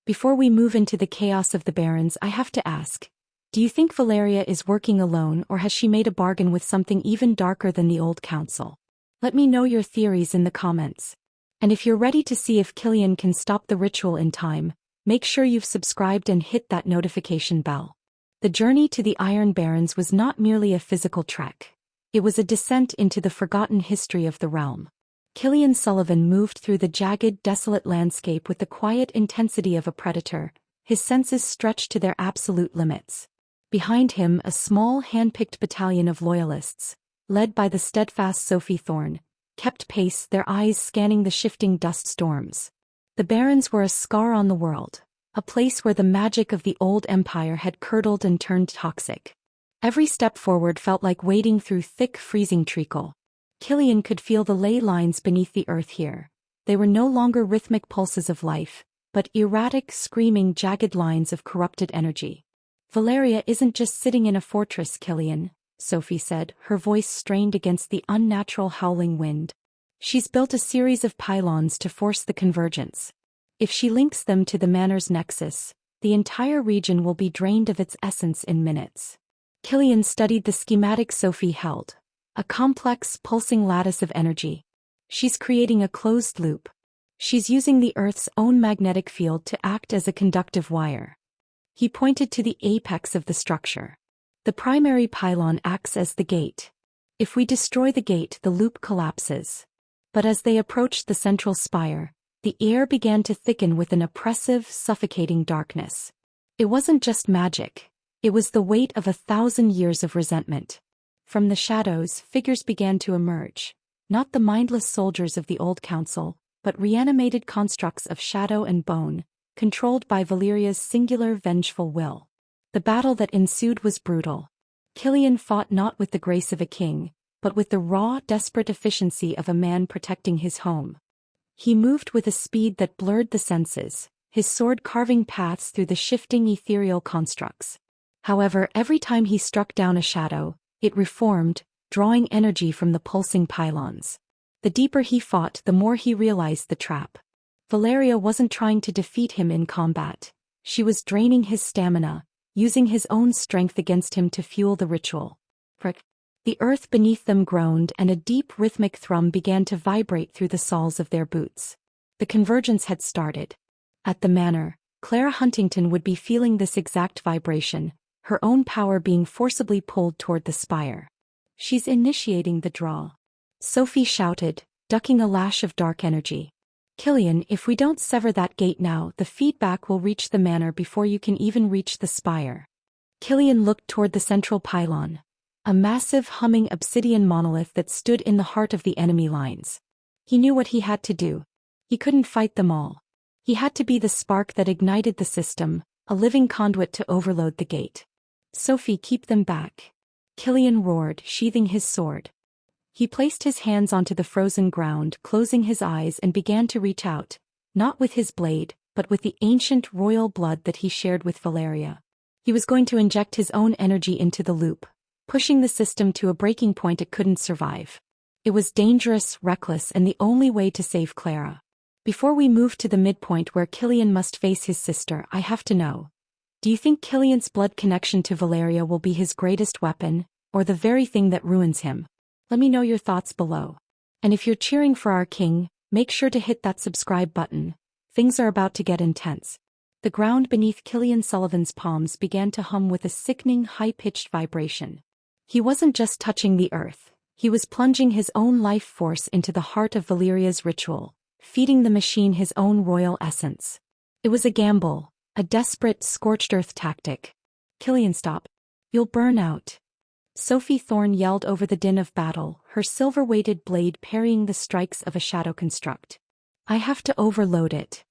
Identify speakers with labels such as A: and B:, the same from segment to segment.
A: Before we move into the chaos of the barons, I have to ask, do you think Valeria is working alone, or has she made a bargain with something even darker than the old council? Let me know your theories in the comments. And if you're ready to see if Killian can stop the ritual in time, make sure you've subscribed and hit that notification bell. The journey to the Iron Barons was not merely a physical trek. It was a descent into the forgotten history of the realm. Killian Sullivan moved through the jagged, desolate landscape with the quiet intensity of a predator, his senses stretched to their absolute limits. Behind him, a small, hand-picked battalion of loyalists, led by the steadfast Sophie Thorne, kept pace, their eyes scanning the shifting dust storms. The Barons were a scar on the world, a place where the magic of the old empire had curdled and turned toxic. Every step forward felt like wading through thick, freezing treacle. Killian could feel the ley lines beneath the earth here. They were no longer rhythmic pulses of life, but erratic, screaming, jagged lines of corrupted energy. Valeria isn't just sitting in a fortress, Killian, Sophie said, her voice strained against the unnatural howling wind. She's built a series of pylons to force the convergence. If she links them to the manor's nexus, the entire region will be drained of its essence in minutes. Killian studied the schematic Sophie held, a complex, pulsing lattice of energy. She's creating a closed loop. She's using the Earth's own magnetic field to act as a conductive wire. He pointed to the apex of the structure. The primary pylon acts as the gate. If we destroy the gate, the loop collapses. But as they approached the central spire, the air began to thicken with an oppressive, suffocating darkness. It wasn't just magic. It was the weight of 1,000 years of resentment. From the shadows, figures began to emerge, not the mindless soldiers of the old council, but reanimated constructs of shadow and bone, controlled by Valeria's singular vengeful will. The battle that ensued was brutal. Killian fought not with the grace of a king, but with the raw, desperate efficiency of a man protecting his home. He moved with a speed that blurred the senses, his sword carving paths through the shifting ethereal constructs. However, every time he struck down a shadow, it reformed, drawing energy from the pulsing pylons. The deeper he fought, the more he realized the trap. Valeria wasn't trying to defeat him in combat. She was draining his stamina, using his own strength against him to fuel the ritual. The earth beneath them groaned, and a deep rhythmic thrum began to vibrate through the soles of their boots. The convergence had started. At the manor, Clara Huntington would be feeling this exact vibration, her own power being forcibly pulled toward the spire. She's initiating the draw. Sophie shouted, ducking a lash of dark energy. Killian, if we don't sever that gate now, the feedback will reach the manor before you can even reach the spire. Killian looked toward the central pylon, a massive humming obsidian monolith that stood in the heart of the enemy lines. He knew what he had to do. He couldn't fight them all. He had to be the spark that ignited the system, a living conduit to overload the gate. Sophie, keep them back. Killian roared, sheathing his sword. He placed his hands onto the frozen ground, closing his eyes, and began to reach out, not with his blade, but with the ancient royal blood that he shared with Valeria. He was going to inject his own energy into the loop, pushing the system to a breaking point it couldn't survive. It was dangerous, reckless, and the only way to save Clara. Before we move to the midpoint where Killian must face his sister, I have to know. Do you think Killian's blood connection to Valeria will be his greatest weapon, or the very thing that ruins him? Let me know your thoughts below. And if you're cheering for our king, make sure to hit that subscribe button. Things are about to get intense. The ground beneath Killian Sullivan's palms began to hum with a sickening, high-pitched vibration. He wasn't just touching the earth. He was plunging his own life force into the heart of Valeria's ritual, feeding the machine his own royal essence. It was a gamble, a desperate, scorched earth tactic. Killian, stop. You'll burn out. Sophie Thorne yelled over the din of battle, her silver-weighted blade parrying the strikes of a shadow construct. I have to overload it.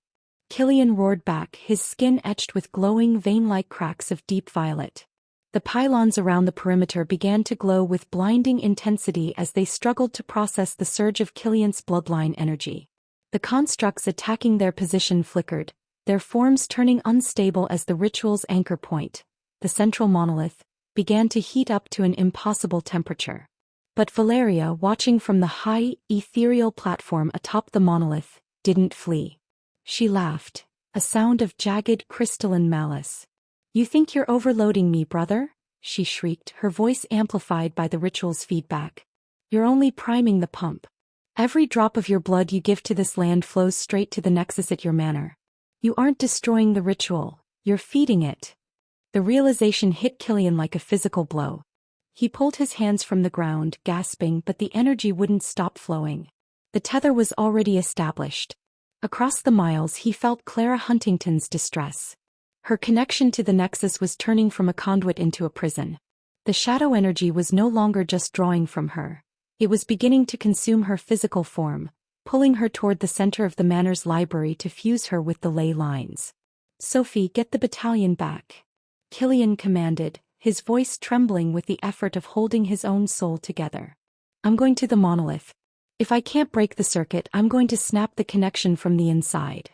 A: Killian roared back, his skin etched with glowing vein-like cracks of deep violet. The pylons around the perimeter began to glow with blinding intensity as they struggled to process the surge of Killian's bloodline energy. The constructs attacking their position flickered, their forms turning unstable as the ritual's anchor point, the central monolith, began to heat up to an impossible temperature. But Valeria, watching from the high, ethereal platform atop the monolith, didn't flee. She laughed, a sound of jagged crystalline malice. "You think you're overloading me, brother?" she shrieked, her voice amplified by the ritual's feedback. "You're only priming the pump. Every drop of your blood you give to this land flows straight to the nexus at your manor. You aren't destroying the ritual, you're feeding it." The realization hit Killian like a physical blow. He pulled his hands from the ground, gasping, but the energy wouldn't stop flowing. The tether was already established. Across the miles he felt Clara Huntington's distress. Her connection to the nexus was turning from a conduit into a prison. The shadow energy was no longer just drawing from her. It was beginning to consume her physical form, pulling her toward the center of the manor's library to fuse her with the ley lines. "Sophie, get the battalion back," Killian commanded, his voice trembling with the effort of holding his own soul together. "I'm going to the monolith. If I can't break the circuit, I'm going to snap the connection from the inside."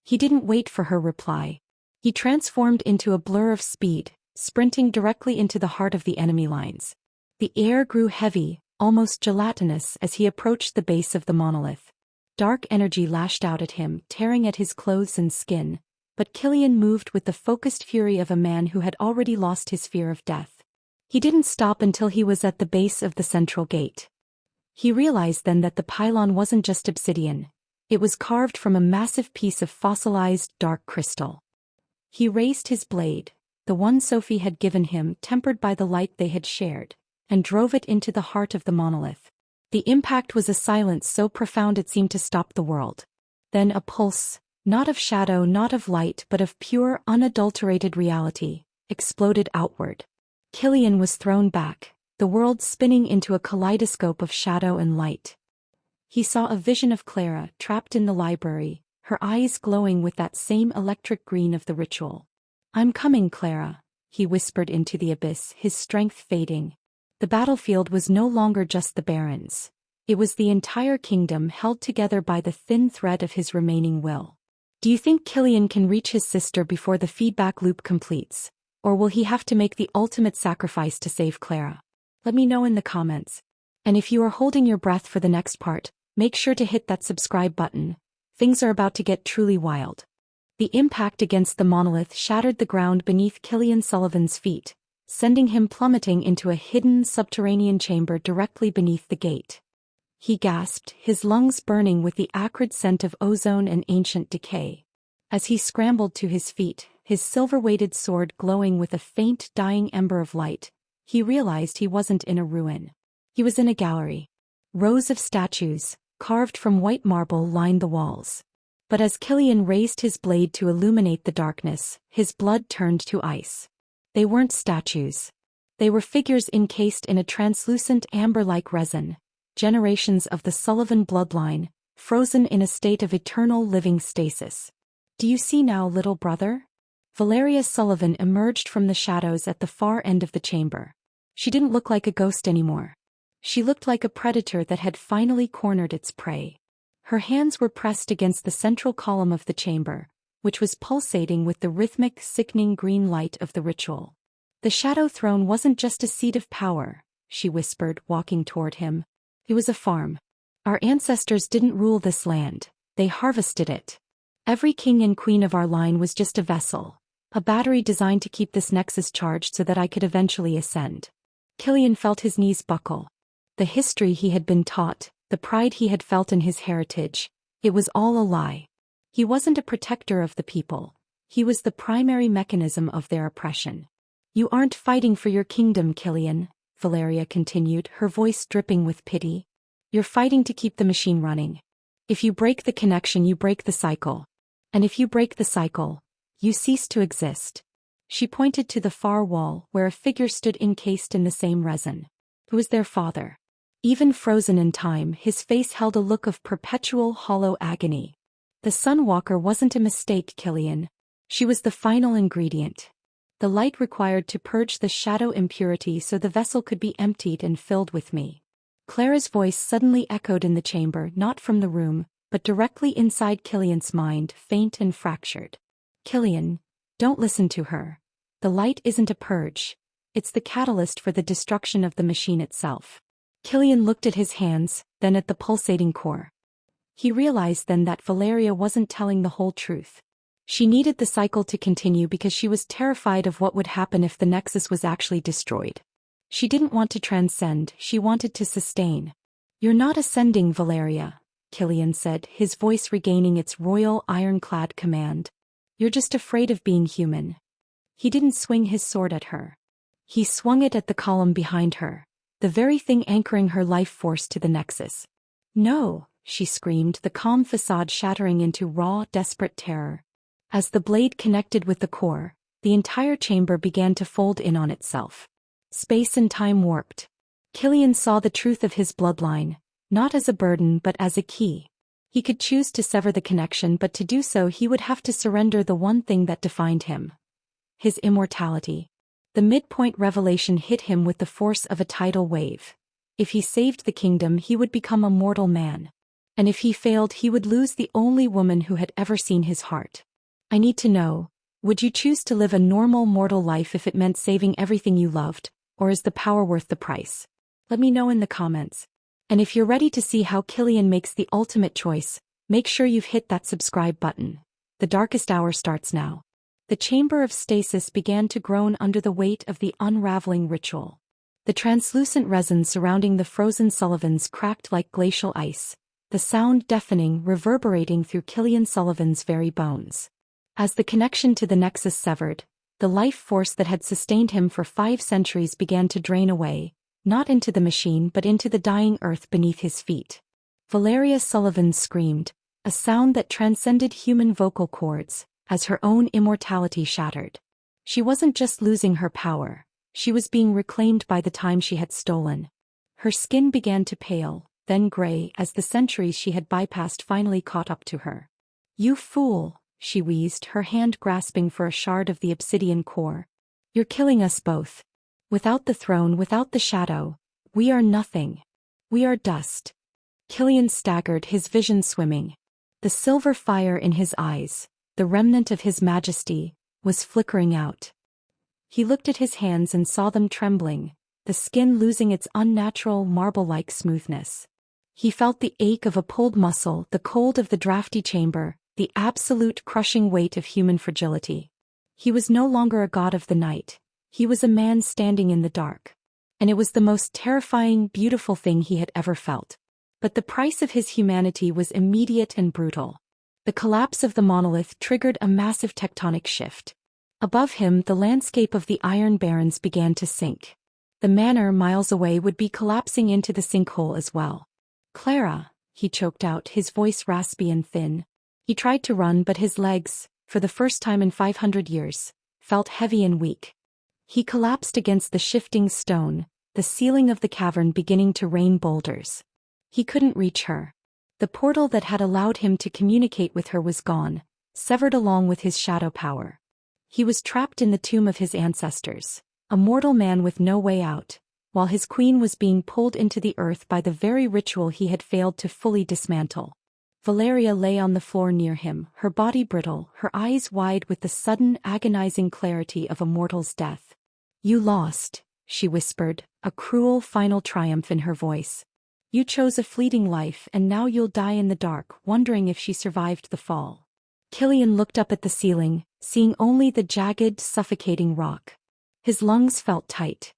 A: He didn't wait for her reply. He transformed into a blur of speed, sprinting directly into the heart of the enemy lines. The air grew heavy, almost gelatinous, as he approached the base of the monolith. Dark energy lashed out at him, tearing at his clothes and skin, but Killian moved with the focused fury of a man who had already lost his fear of death. He didn't stop until he was at the base of the central gate. He realized then that the pylon wasn't just obsidian. It was carved from a massive piece of fossilized dark crystal. He raised his blade, the one Sophie had given him, tempered by the light they had shared, and drove it into the heart of the monolith. The impact was a silence so profound it seemed to stop the world. Then a pulse, not of shadow, not of light, but of pure, unadulterated reality, exploded outward. Killian was thrown back, the world spinning into a kaleidoscope of shadow and light. He saw a vision of Clara, trapped in the library, her eyes glowing with that same electric green of the ritual. "I'm coming, Clara," he whispered into the abyss, his strength fading. The battlefield was no longer just the barons. It was the entire kingdom held together by the thin thread of his remaining will. Do you think Killian can reach his sister before the feedback loop completes? Or will he have to make the ultimate sacrifice to save Clara? Let me know in the comments. And if you are holding your breath for the next part, make sure to hit that subscribe button. Things are about to get truly wild. The impact against the monolith shattered the ground beneath Killian Sullivan's feet, sending him plummeting into a hidden subterranean chamber directly beneath the gate. He gasped, his lungs burning with the acrid scent of ozone and ancient decay. As he scrambled to his feet, his silver-weighted sword glowing with a faint dying ember of light, he realized he wasn't in a ruin. He was in a gallery. Rows of statues, carved from white marble, lined the walls. But as Killian raised his blade to illuminate the darkness, his blood turned to ice. They weren't statues. They were figures encased in a translucent amber-like resin, generations of the Sullivan bloodline, frozen in a state of eternal living stasis. "Do you see now, little brother?" Valeria Sullivan emerged from the shadows at the far end of the chamber. She didn't look like a ghost anymore. She looked like a predator that had finally cornered its prey. Her hands were pressed against the central column of the chamber, which was pulsating with the rhythmic, sickening green light of the ritual. "The Shadow Throne wasn't just a seat of power," she whispered, walking toward him. "It was a farm. Our ancestors didn't rule this land, they harvested it. Every king and queen of our line was just a vessel, a battery designed to keep this nexus charged so that I could eventually ascend." Killian felt his knees buckle. The history he had been taught, the pride he had felt in his heritage, it was all a lie. He wasn't a protector of the people. He was the primary mechanism of their oppression. "You aren't fighting for your kingdom, Killian," Valeria continued, her voice dripping with pity. "You're fighting to keep the machine running. If you break the connection, you break the cycle. And if you break the cycle, you cease to exist." She pointed to the far wall, where a figure stood encased in the same resin. It was their father. Even frozen in time, his face held a look of perpetual hollow agony. The Sunwalker wasn't a mistake, Killian. She was the final ingredient. The light required to purge the shadow impurity so the vessel could be emptied and filled with me. Clara's voice suddenly echoed in the chamber, not from the room, but directly inside Killian's mind, faint and fractured. "Killian, don't listen to her. The light isn't a purge. It's the catalyst for the destruction of the machine itself." Killian looked at his hands, then at the pulsating core. He realized then that Valeria wasn't telling the whole truth. She needed the cycle to continue because she was terrified of what would happen if the Nexus was actually destroyed. She didn't want to transcend, she wanted to sustain. "You're not ascending, Valeria," Killian said, his voice regaining its royal ironclad command. "You're just afraid of being human." He didn't swing his sword at her. He swung it at the column behind her, the very thing anchoring her life force to the Nexus. "No," she screamed, the calm facade shattering into raw, desperate terror. As the blade connected with the core, the entire chamber began to fold in on itself. Space and time warped. Killian saw the truth of his bloodline, not as a burden but as a key. He could choose to sever the connection, but to do so he would have to surrender the one thing that defined him: his immortality. The midpoint revelation hit him with the force of a tidal wave. If he saved the kingdom, he would become a mortal man. And if he failed, he would lose the only woman who had ever seen his heart. "I need to know, would you choose to live a normal mortal life if it meant saving everything you loved, or is the power worth the price? Let me know in the comments. And if you're ready to see how Killian makes the ultimate choice, make sure you've hit that subscribe button. The darkest hour starts now." The chamber of stasis began to groan under the weight of the unraveling ritual. The translucent resin surrounding the frozen Sullivans cracked like glacial ice, the sound deafening, reverberating through Killian Sullivan's very bones. As the connection to the Nexus severed, the life force that had sustained him for 5 centuries began to drain away, not into the machine but into the dying earth beneath his feet. Valeria Sullivan screamed, a sound that transcended human vocal cords, as her own immortality shattered. She wasn't just losing her power, she was being reclaimed by the time she had stolen. Her skin began to pale, then gray, as the centuries she had bypassed finally caught up to her. "You fool," she wheezed, her hand grasping for a shard of the obsidian core. "You're killing us both. Without the throne, without the shadow, we are nothing. We are dust." Killian staggered, his vision swimming. The silver fire in his eyes, the remnant of his majesty, was flickering out. He looked at his hands and saw them trembling, the skin losing its unnatural marble-like smoothness. He felt the ache of a pulled muscle, the cold of the drafty chamber, the absolute crushing weight of human fragility. He was no longer a god of the night. He was a man standing in the dark. And it was the most terrifying, beautiful thing he had ever felt. But the price of his humanity was immediate and brutal. The collapse of the monolith triggered a massive tectonic shift. Above him, the landscape of the Iron Barrens began to sink. The manor miles away would be collapsing into the sinkhole as well. "Clara," he choked out, his voice raspy and thin. He tried to run, but his legs, for the first time in 500 years, felt heavy and weak. He collapsed against the shifting stone, the ceiling of the cavern beginning to rain boulders. He couldn't reach her. The portal that had allowed him to communicate with her was gone, severed along with his shadow power. He was trapped in the tomb of his ancestors, a mortal man with no way out, while his queen was being pulled into the earth by the very ritual he had failed to fully dismantle. Valeria lay on the floor near him, her body brittle, her eyes wide with the sudden, agonizing clarity of a mortal's death. "You lost," she whispered, a cruel final triumph in her voice. "You chose a fleeting life and now you'll die in the dark," wondering if she survived the fall. Killian looked up at the ceiling, seeing only the jagged, suffocating rock. His lungs felt tight.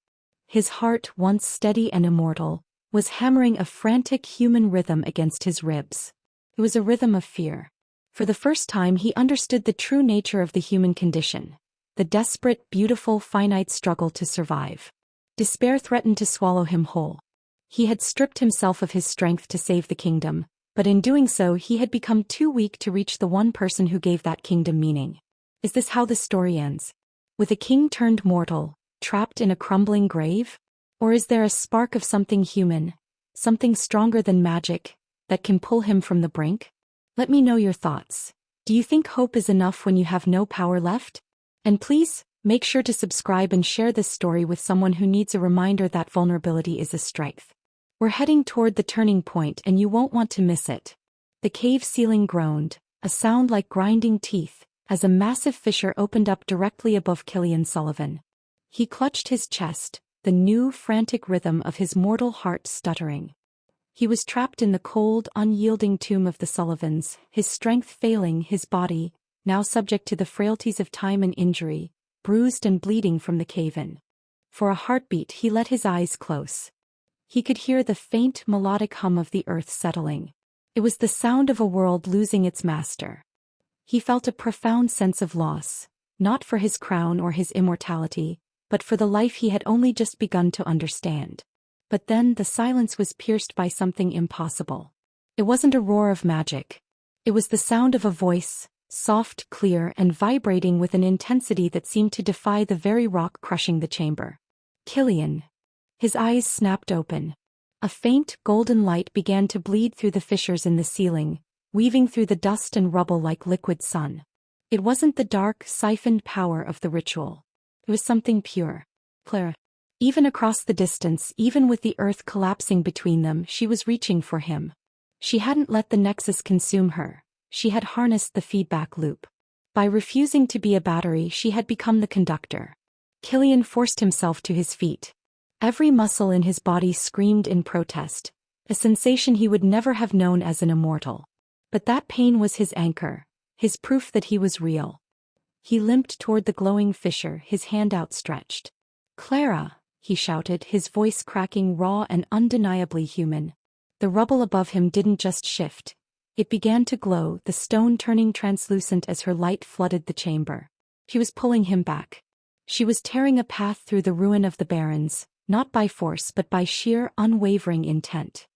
A: His heart, once steady and immortal, was hammering a frantic human rhythm against his ribs. It was a rhythm of fear. For the first time he understood the true nature of the human condition, the desperate, beautiful, finite struggle to survive. Despair threatened to swallow him whole. He had stripped himself of his strength to save the kingdom, but in doing so he had become too weak to reach the one person who gave that kingdom meaning. Is this how the story ends? With a king turned mortal, trapped in a crumbling grave? Or is there a spark of something human, something stronger than magic, that can pull him from the brink? Let me know your thoughts. Do you think hope is enough when you have no power left? And please, make sure to subscribe and share this story with someone who needs a reminder that vulnerability is a strength. We're heading toward the turning point and you won't want to miss it. The cave ceiling groaned, a sound like grinding teeth, as a massive fissure opened up directly above Killian Sullivan. He clutched his chest, the new, frantic rhythm of his mortal heart stuttering. He was trapped in the cold, unyielding tomb of the Sullivans, his strength failing, his body, now subject to the frailties of time and injury, bruised and bleeding from the cave-in. For a heartbeat he let his eyes close. He could hear the faint melodic hum of the earth settling. It was the sound of a world losing its master. He felt a profound sense of loss, not for his crown or his immortality, but for the life he had only just begun to understand. But then the silence was pierced by something impossible. It wasn't a roar of magic. It was the sound of a voice, soft, clear, and vibrating with an intensity that seemed to defy the very rock crushing the chamber. Killian. His eyes snapped open. A faint, golden light began to bleed through the fissures in the ceiling, weaving through the dust and rubble like liquid sun. It wasn't the dark, siphoned power of the ritual. It was something pure. Clara. Even across the distance, even with the earth collapsing between them, she was reaching for him. She hadn't let the nexus consume her. She had harnessed the feedback loop. By refusing to be a battery, she had become the conductor. Killian forced himself to his feet. Every muscle in his body screamed in protest, a sensation he would never have known as an immortal. But that pain was his anchor, his proof that he was real. He limped toward the glowing fissure, his hand outstretched. "Clara!" he shouted, his voice cracking, raw and undeniably human. The rubble above him didn't just shift. It began to glow, the stone turning translucent as her light flooded the chamber. She was pulling him back. She was tearing a path through the ruin of the barons, not by force but by sheer, unwavering intent.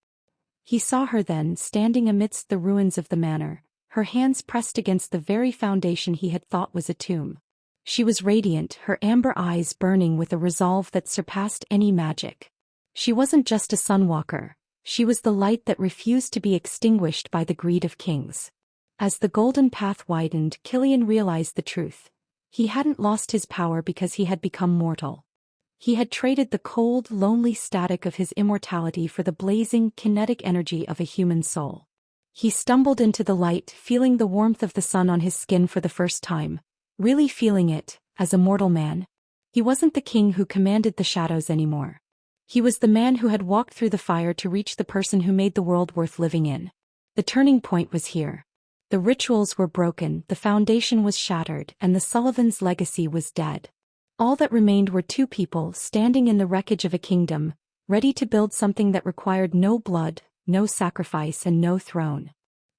A: He saw her then, standing amidst the ruins of the manor, her hands pressed against the very foundation he had thought was a tomb. She was radiant, her amber eyes burning with a resolve that surpassed any magic. She wasn't just a sunwalker. She was the light that refused to be extinguished by the greed of kings. As the golden path widened, Killian realized the truth. He hadn't lost his power because he had become mortal. He had traded the cold, lonely static of his immortality for the blazing, kinetic energy of a human soul. He stumbled into the light, feeling the warmth of the sun on his skin for the first time, really feeling it, as a mortal man. He wasn't the king who commanded the shadows anymore. He was the man who had walked through the fire to reach the person who made the world worth living in. The turning point was here. The rituals were broken, the foundation was shattered, and the Sullivans' legacy was dead. All that remained were two people standing in the wreckage of a kingdom, ready to build something that required no blood, no sacrifice, and no throne.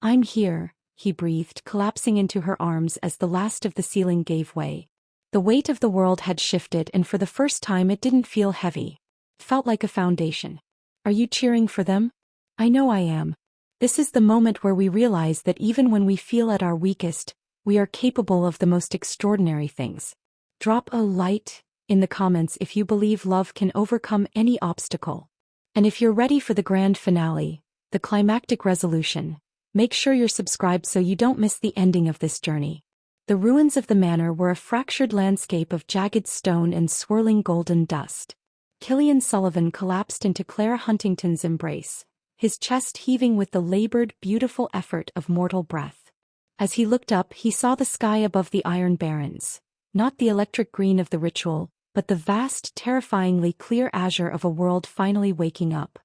A: "I'm here," he breathed, collapsing into her arms as the last of the ceiling gave way. The weight of the world had shifted, and for the first time it didn't feel heavy. It felt like a foundation. "Are you cheering for them?" "I know I am." This is the moment where we realize that even when we feel at our weakest, we are capable of the most extraordinary things. Drop a like in the comments if you believe love can overcome any obstacle. And if you're ready for the grand finale, the climactic resolution, make sure you're subscribed so you don't miss the ending of this journey. The ruins of the manor were a fractured landscape of jagged stone and swirling golden dust. Killian Sullivan collapsed into Clara Huntington's embrace, his chest heaving with the labored, beautiful effort of mortal breath. As he looked up, he saw the sky above the Iron Barrens, not the electric green of the ritual, but the vast, terrifyingly clear azure of a world finally waking up.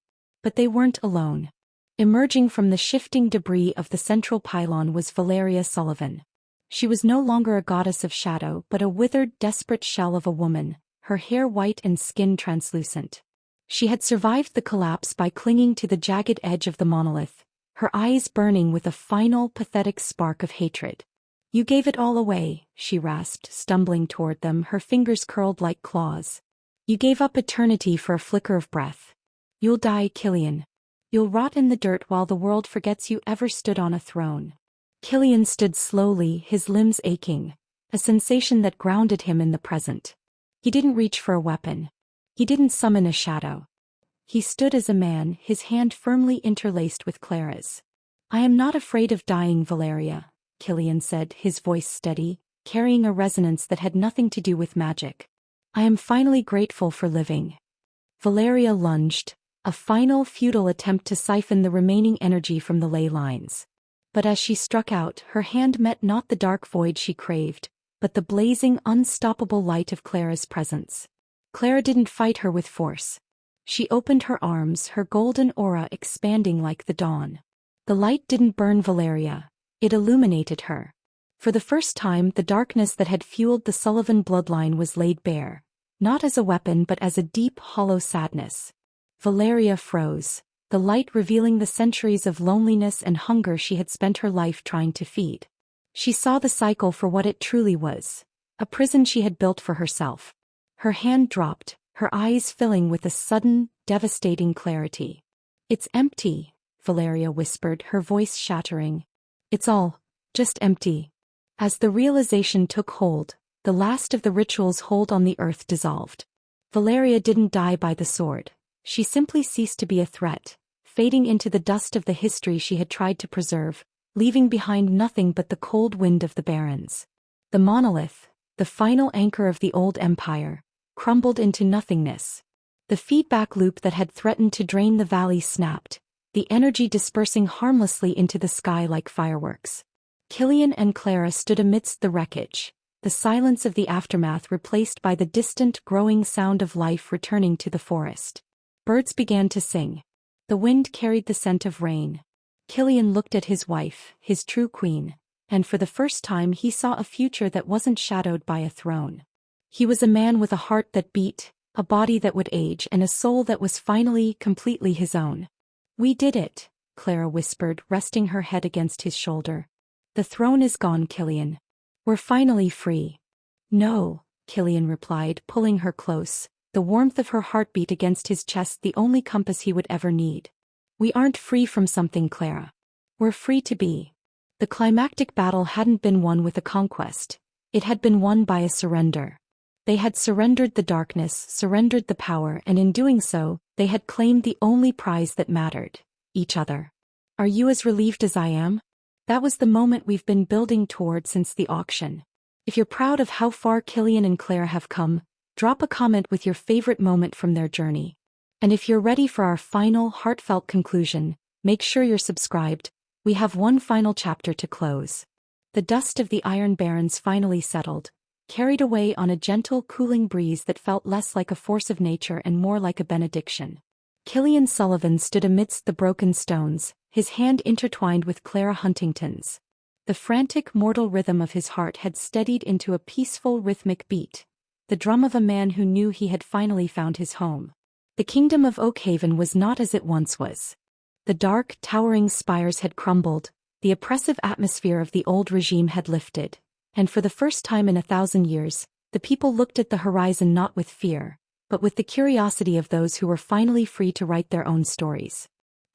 A: But they weren't alone. Emerging from the shifting debris of the central pylon was Valeria Sullivan. She was no longer a goddess of shadow but a withered, desperate shell of a woman, her hair white and skin translucent. She had survived the collapse by clinging to the jagged edge of the monolith, her eyes burning with a final, pathetic spark of hatred. "You gave it all away," she rasped, stumbling toward them, her fingers curled like claws. "You gave up eternity for a flicker of breath. You'll die, Killian. You'll rot in the dirt while the world forgets you ever stood on a throne." Killian stood slowly, his limbs aching, a sensation that grounded him in the present. He didn't reach for a weapon. He didn't summon a shadow. He stood as a man, his hand firmly interlaced with Clara's. "I am not afraid of dying, Valeria," Killian said, his voice steady, carrying a resonance that had nothing to do with magic. "I am finally grateful for living." Valeria lunged, a final, futile attempt to siphon the remaining energy from the ley lines. But as she struck out, her hand met not the dark void she craved, but the blazing, unstoppable light of Clara's presence. Clara didn't fight her with force. She opened her arms, her golden aura expanding like the dawn. The light didn't burn Valeria. It illuminated her. For the first time, the darkness that had fueled the Sullivan bloodline was laid bare, not as a weapon but as a deep, hollow sadness. Valeria froze, the light revealing the centuries of loneliness and hunger she had spent her life trying to feed. She saw the cycle for what it truly was, a prison she had built for herself. Her hand dropped, her eyes filling with a sudden, devastating clarity. "It's empty," Valeria whispered, her voice shattering. "It's all just empty." As the realization took hold, the last of the ritual's hold on the earth dissolved. Valeria didn't die by the sword. She simply ceased to be a threat, fading into the dust of the history she had tried to preserve, leaving behind nothing but the cold wind of the barrens. The monolith, the final anchor of the old empire, crumbled into nothingness. The feedback loop that had threatened to drain the valley snapped, the energy dispersing harmlessly into the sky like fireworks. Killian and Clara stood amidst the wreckage, the silence of the aftermath replaced by the distant, growing sound of life returning to the forest. Birds began to sing. The wind carried the scent of rain. Killian looked at his wife, his true queen, and for the first time he saw a future that wasn't shadowed by a throne. He was a man with a heart that beat, a body that would age, and a soul that was finally, completely his own. "We did it," Clara whispered, resting her head against his shoulder. "The throne is gone, Killian. We're finally free." "No," Killian replied, pulling her close, the warmth of her heartbeat against his chest the only compass he would ever need. "We aren't free from something, Clara. We're free to be." The climactic battle hadn't been won with a conquest. It had been won by a surrender. They had surrendered the darkness, surrendered the power, and in doing so, they had claimed the only prize that mattered: each other. "Are you as relieved as I am?" That was the moment we've been building toward since the auction. If you're proud of how far Killian and Claire have come, drop a comment with your favorite moment from their journey. And if you're ready for our final, heartfelt conclusion, make sure you're subscribed. We have one final chapter to close. The dust of the Iron Barrens finally settled, carried away on a gentle, cooling breeze that felt less like a force of nature and more like a benediction. Killian Sullivan stood amidst the broken stones, his hand intertwined with Clara Huntington's. The frantic mortal rhythm of his heart had steadied into a peaceful rhythmic beat, the drum of a man who knew he had finally found his home. The kingdom of Oakhaven was not as it once was. The dark, towering spires had crumbled, the oppressive atmosphere of the old regime had lifted, and for the first time in 1,000 years, the people looked at the horizon not with fear, but with the curiosity of those who were finally free to write their own stories.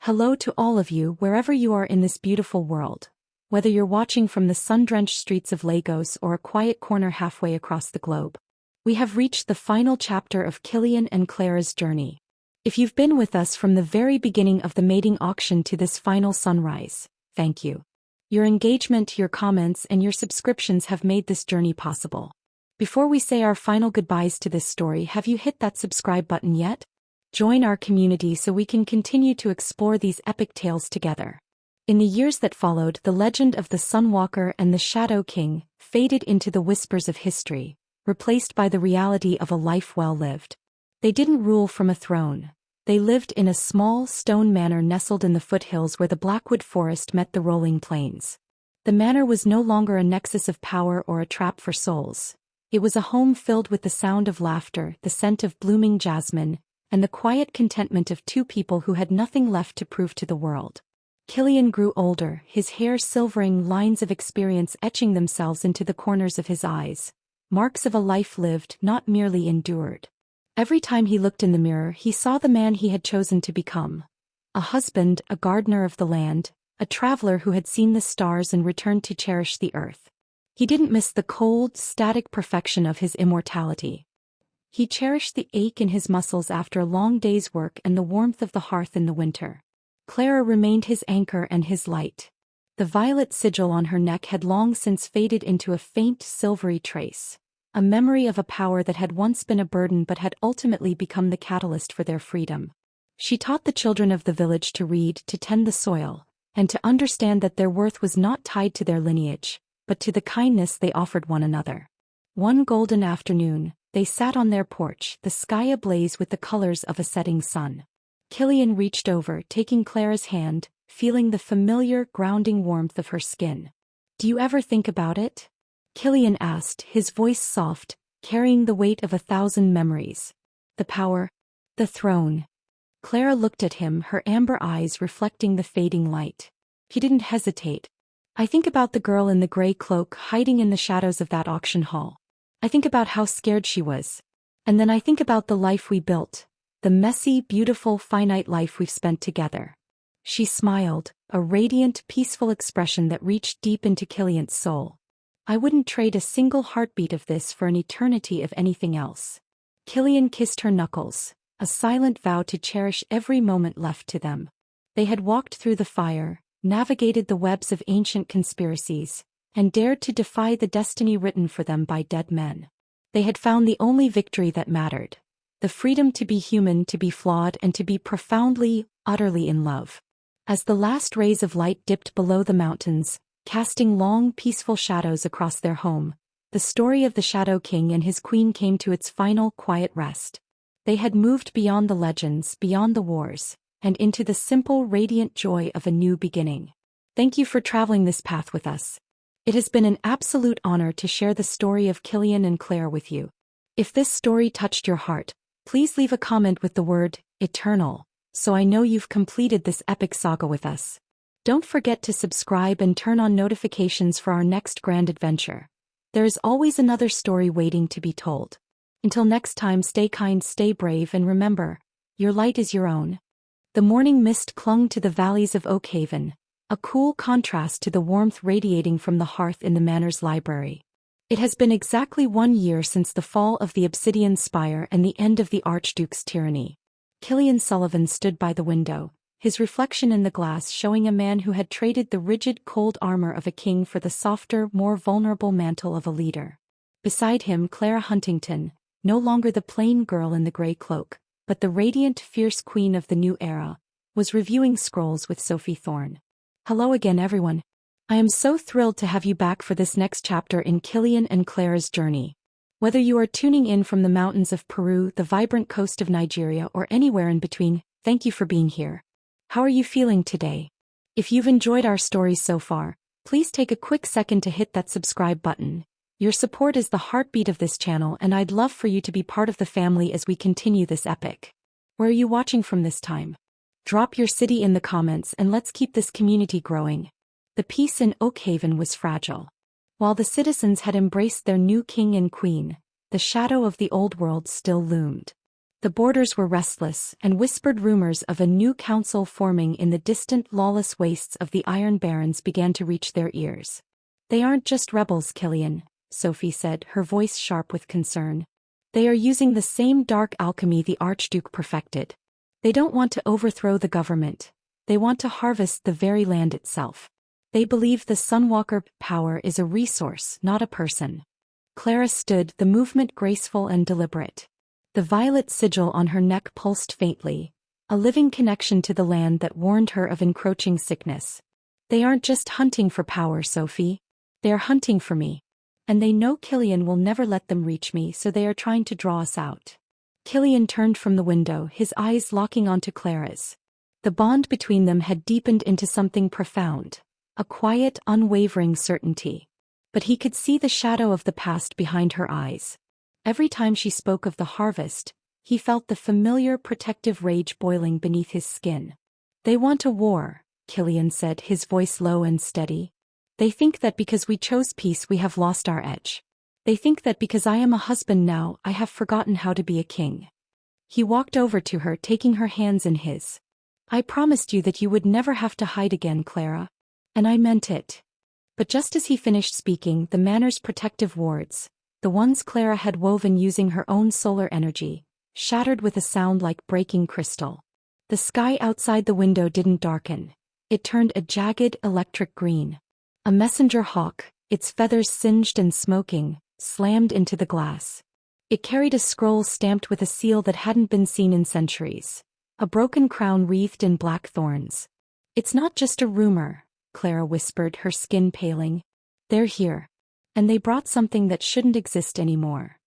A: Hello to all of you wherever you are in this beautiful world. Whether you're watching from the sun-drenched streets of Lagos or a quiet corner halfway across the globe. We have reached the final chapter of Killian and Clara's journey. If you've been with us from the very beginning of the mating auction to this final sunrise, thank you. Your engagement, your comments, and your subscriptions have made this journey possible. Before we say our final goodbyes to this story, have you hit that subscribe button yet? Join our community so we can continue to explore these epic tales together. In the years that followed, the legend of the Sunwalker and the Shadow King faded into the whispers of history, replaced by the reality of a life well lived. They didn't rule from a throne. They lived in a small stone manor nestled in the foothills where the Blackwood Forest met the rolling plains. The manor was no longer a nexus of power or a trap for souls. It was a home filled with the sound of laughter, the scent of blooming jasmine, and the quiet contentment of two people who had nothing left to prove to the world. Killian grew older, his hair silvering, lines of experience etching themselves into the corners of his eyes, marks of a life lived, not merely endured. Every time he looked in the mirror, he saw the man he had chosen to become. A husband, a gardener of the land, a traveler who had seen the stars and returned to cherish the earth. He didn't miss the cold, static perfection of his immortality. He cherished the ache in his muscles after a long day's work and the warmth of the hearth in the winter. Clara remained his anchor and his light. The violet sigil on her neck had long since faded into a faint silvery trace, a memory of a power that had once been a burden but had ultimately become the catalyst for their freedom. She taught the children of the village to read, to tend the soil, and to understand that their worth was not tied to their lineage, but to the kindness they offered one another. One golden afternoon, they sat on their porch, the sky ablaze with the colors of a setting sun. Killian reached over, taking Clara's hand, feeling the familiar, grounding warmth of her skin. Do you ever think about it? Killian asked, his voice soft, carrying the weight of 1,000 memories. The power, the throne. Clara looked at him, her amber eyes reflecting the fading light. He didn't hesitate. I think about the girl in the gray cloak hiding in the shadows of that auction hall. I think about how scared she was. And then I think about the life we built, the messy, beautiful, finite life we've spent together. She smiled, a radiant, peaceful expression that reached deep into Killian's soul. I wouldn't trade a single heartbeat of this for an eternity of anything else. Killian kissed her knuckles, a silent vow to cherish every moment left to them. They had walked through the fire, navigated the webs of ancient conspiracies, and dared to defy the destiny written for them by dead men. They had found the only victory that mattered, the freedom to be human, to be flawed, and to be profoundly, utterly in love. As the last rays of light dipped below the mountains, casting long, peaceful shadows across their home, the story of the Shadow King and his queen came to its final, quiet rest. They had moved beyond the legends, beyond the wars, and into the simple, radiant joy of a new beginning. Thank you for traveling this path with us. It has been an absolute honor to share the story of Killian and Claire with you. If this story touched your heart, please leave a comment with the word, eternal, so I know you've completed this epic saga with us. Don't forget to subscribe and turn on notifications for our next grand adventure. There is always another story waiting to be told. Until next time, stay kind, stay brave, and remember, your light is your own. The morning mist clung to the valleys of Oakhaven, a cool contrast to the warmth radiating from the hearth in the manor's library. It has been exactly 1 year since the fall of the Obsidian Spire and the end of the Archduke's tyranny. Killian Sullivan stood by the window, his reflection in the glass showing a man who had traded the rigid, cold armor of a king for the softer, more vulnerable mantle of a leader. Beside him, Clara Huntington, no longer the plain girl in the gray cloak, but the radiant, fierce queen of the new era, was reviewing scrolls with Sophie Thorne. Hello again, everyone. I am so thrilled to have you back for this next chapter in Killian and Clara's journey. Whether you are tuning in from the mountains of Peru, the vibrant coast of Nigeria, or anywhere in between, thank you for being here. How are you feeling today? If you've enjoyed our stories so far, please take a quick second to hit that subscribe button. Your support is the heartbeat of this channel, and I'd love for you to be part of the family as we continue this epic. Where are you watching from this time? Drop your city in the comments and let's keep this community growing. The peace in Oakhaven was fragile. While the citizens had embraced their new king and queen, the shadow of the old world still loomed. The borders were restless, and whispered rumors of a new council forming in the distant, lawless wastes of the Iron Barrens began to reach their ears. They aren't just rebels, Killian, Sophie said, her voice sharp with concern. They are using the same dark alchemy the Archduke perfected. They don't want to overthrow the government. They want to harvest the very land itself. They believe the Sunwalker power is a resource, not a person. Clara stood, the movement graceful and deliberate. The violet sigil on her neck pulsed faintly, a living connection to the land that warned her of encroaching sickness. They aren't just hunting for power, Sophie. They are hunting for me. And they know Killian will never let them reach me, so they are trying to draw us out. Killian turned from the window, his eyes locking onto Clara's. The bond between them had deepened into something profound, a quiet, unwavering certainty. But he could see the shadow of the past behind her eyes. Every time she spoke of the harvest, he felt the familiar protective rage boiling beneath his skin. They want a war, Killian said, his voice low and steady. They think that because we chose peace we have lost our edge. They think that because I am a husband now I have forgotten how to be a king. He walked over to her, taking her hands in his. I promised you that you would never have to hide again, Clara. And I meant it. But just as he finished speaking, the manor's protective wards, the ones Clara had woven using her own solar energy, shattered with a sound like breaking crystal. The sky outside the window didn't darken. It turned a jagged, electric green. A messenger hawk, its feathers singed and smoking, slammed into the glass. It carried a scroll stamped with a seal that hadn't been seen in centuries. A broken crown wreathed in black thorns. It's not just a rumor, Clara whispered, her skin paling. They're here. And they brought something that shouldn't exist anymore.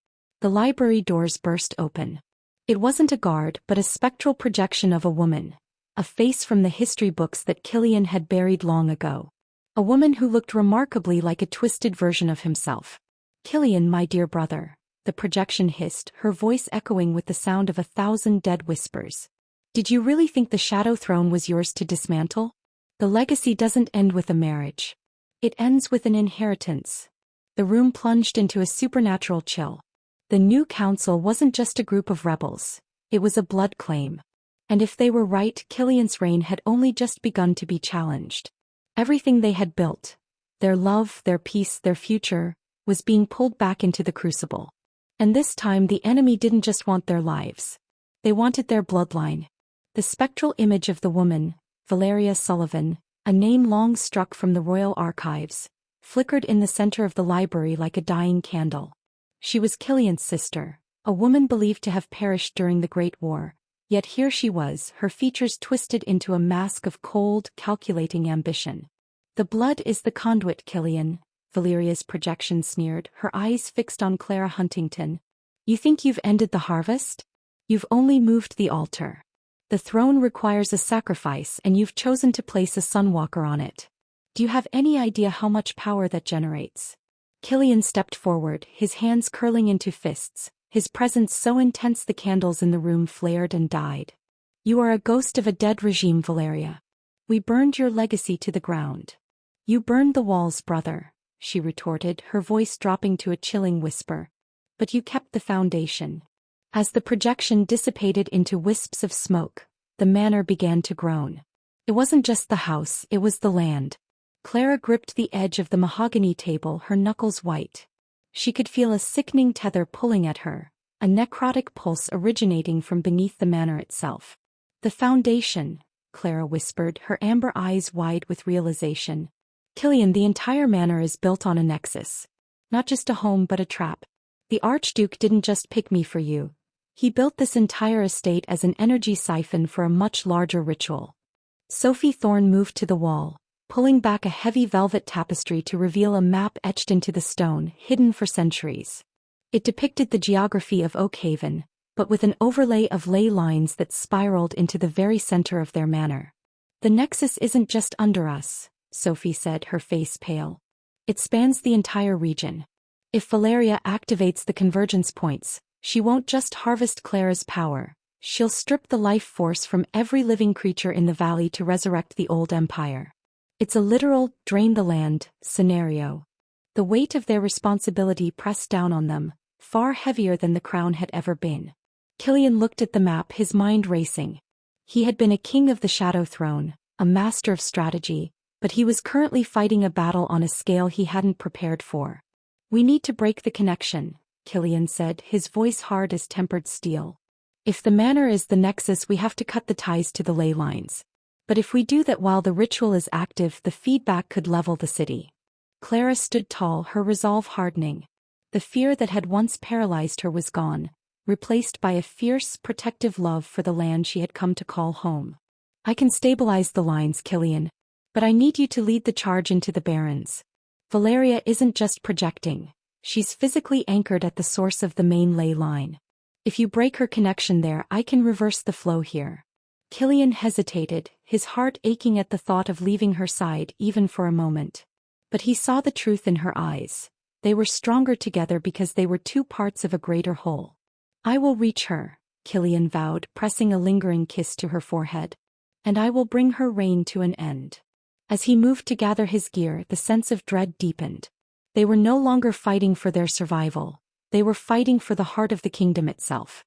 A: The library doors burst open. It wasn't a guard, but a spectral projection of a woman. A face from the history books that Killian had buried long ago. A woman who looked remarkably like a twisted version of himself. Killian, my dear brother, the projection hissed, her voice echoing with the sound of 1,000 dead whispers. Did you really think the Shadow Throne was yours to dismantle? The legacy doesn't end with a marriage. It ends with an inheritance. The room plunged into a supernatural chill. The new council wasn't just a group of rebels. It was a blood claim. And if they were right, Killian's reign had only just begun to be challenged. Everything they had built, their love, their peace, their future, was being pulled back into the crucible. And this time the enemy didn't just want their lives. They wanted their bloodline. The spectral image of the woman, Valeria Sullivan, a name long struck from the royal archives, flickered in the center of the library like a dying candle. She was Killian's sister, a woman believed to have perished during the Great War, yet here she was, her features twisted into a mask of cold, calculating ambition. The blood is the conduit, Killian, Valeria's projection sneered, her eyes fixed on Clara Huntington. You think you've ended the harvest? You've only moved the altar. The throne requires a sacrifice and you've chosen to place a sunwalker on it. Do you have any idea how much power that generates? Killian stepped forward, his hands curling into fists, his presence so intense the candles in the room flared and died. You are a ghost of a dead regime, Valeria. We burned your legacy to the ground. You burned the walls, brother, she retorted, her voice dropping to a chilling whisper. But you kept the foundation. As the projection dissipated into wisps of smoke, the manor began to groan. It wasn't just the house, it was the land. Clara gripped the edge of the mahogany table, her knuckles white. She could feel a sickening tether pulling at her, a necrotic pulse originating from beneath the manor itself. The foundation, Clara whispered, her amber eyes wide with realization. Killian, the entire manor is built on a nexus. Not just a home but a trap. The Archduke didn't just pick me for you. He built this entire estate as an energy siphon for a much larger ritual. Sophie Thorne moved to the wall, pulling back a heavy velvet tapestry to reveal a map etched into the stone, hidden for centuries. It depicted the geography of Oakhaven, but with an overlay of ley lines that spiraled into the very center of their manor. The nexus isn't just under us, Sophie said, her face pale. It spans the entire region. If Valeria activates the convergence points, she won't just harvest Clara's power, she'll strip the life force from every living creature in the valley to resurrect the old empire. It's a literal drain the land scenario. The weight of their responsibility pressed down on them, far heavier than the crown had ever been. Killian looked at the map, his mind racing. He had been a king of the Shadow Throne, a master of strategy, but he was currently fighting a battle on a scale he hadn't prepared for. We need to break the connection, Killian said, his voice hard as tempered steel. If the manor is the nexus, we have to cut the ties to the ley lines. But if we do that while the ritual is active, the feedback could level the city. Clara stood tall, her resolve hardening. The fear that had once paralyzed her was gone, replaced by a fierce, protective love for the land she had come to call home. I can stabilize the lines, Killian, but I need you to lead the charge into the Barrens. Valeria isn't just projecting. She's physically anchored at the source of the main ley line. If you break her connection there, I can reverse the flow here. Killian hesitated, his heart aching at the thought of leaving her side even for a moment. But he saw the truth in her eyes. They were stronger together because they were two parts of a greater whole. I will reach her, Killian vowed, pressing a lingering kiss to her forehead. And I will bring her reign to an end. As he moved to gather his gear, the sense of dread deepened. They were no longer fighting for their survival. They were fighting for the heart of the kingdom itself.